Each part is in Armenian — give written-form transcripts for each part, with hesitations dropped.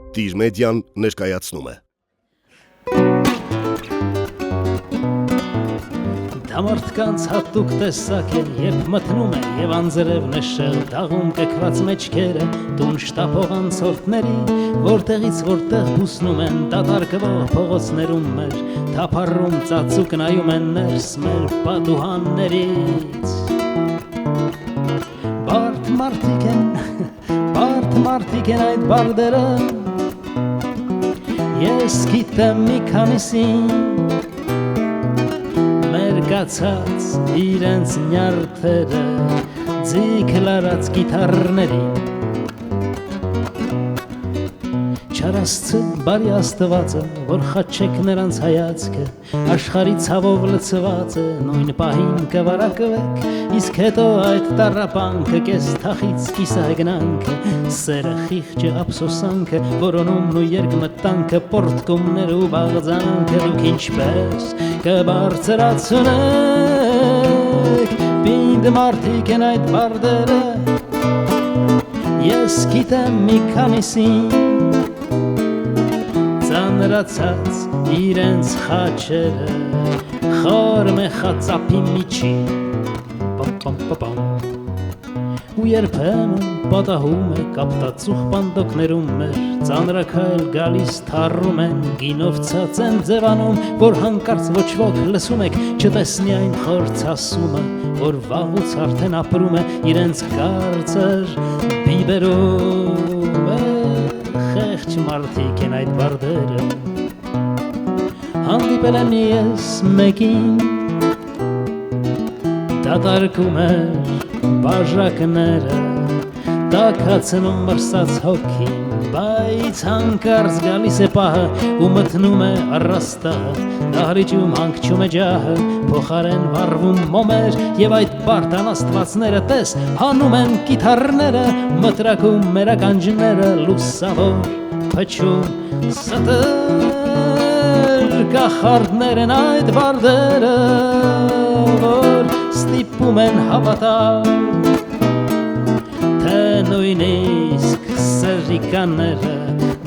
Տիր մեդիան ներկայացնում է։ Դա մարդկանց հատուկ տեսակ է, երբ մթնում է և անձրև նշել դաղում կքված մեջքերը տուն շտապող անցորդների, որտեղից որտեղ բուսնում են դատարկվող փողոցներում մեր, թափառում ծածուկ նայում են ներս մեր պատուհաններից։ Բարդ մարդիկ են այդ բարդերը, ես գիտեմ մի քանիսին, մերկացած իրենց նյարդերը ձիգ լարած գիթառների, չարասցը բարի աստվածը, որ խաչեք նրանց հայացքը, աշխարհի ցավով լցված է, նույն պահին կվարակվեք, իսկ հետո այդ տառապանքը, կես թախից կիսահեգնանքը, սերը խիղճը ափսոսանքը, որոնումն ու երկմտանքը, պորտկումները ու բաղձանքը, դուք ինչպես կբարձրացնեք, պինդ մարդիկ են այդ բարդերը, ես գիտեմ մի քանիսին, ծանրացած իրենց խաչերը, խոր մեխածապի միջին, ու երբեմն պատահում է կապտածուխ պանդոկներում մեր, ծանրաքայլ գալիս թառում են, գինով ցած են ձևանում, որ հանկարծ ոչ ոք լսում եք, չտեսնի այն խոր ցասումը, որ վաղուց արդեն ապրում է իրենց կարծր բիբերում է, խեղճ մարդիկ են այդ բարդերը, հանդիպել եմ ես մեկին, դատարկում էր բաժակները, տաքացնում մրսած հոգին, բայց հանկարծ գալիս է պահը ու մթնում է առաստաղը, դահլիճում հանգչում է ջահը, փոխարեն վառվում մոմեր և այդ բարդ անաստվածները տես հանում են կիթառները, մտրակում մերականջները, լուսավոր փչում ստեր, կախարդներ են այդ բարդերը, որ ստիպում են հավատալ, թե նույնիսկ սերիկանները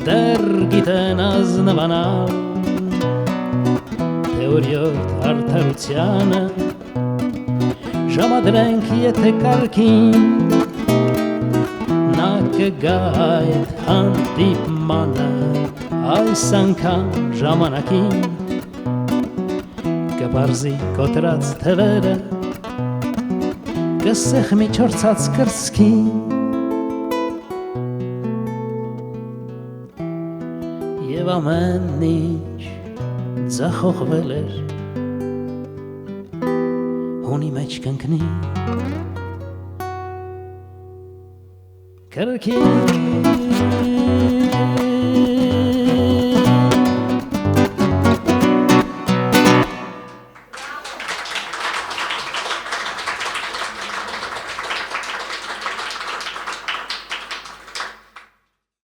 դեռ գիտեն ազնվանալ, թե օրյոտ արդարությանը ժամադրենք եթե կարգին, նա կգա այդ հանդիպմանը այս անգամ ժամանակին, կպարզի կոտրած թևերը, կսեղմի չորցած կրծքին, և ամեն ինչ ձախողվել էր, հունի մեջ կընկնի, կրկին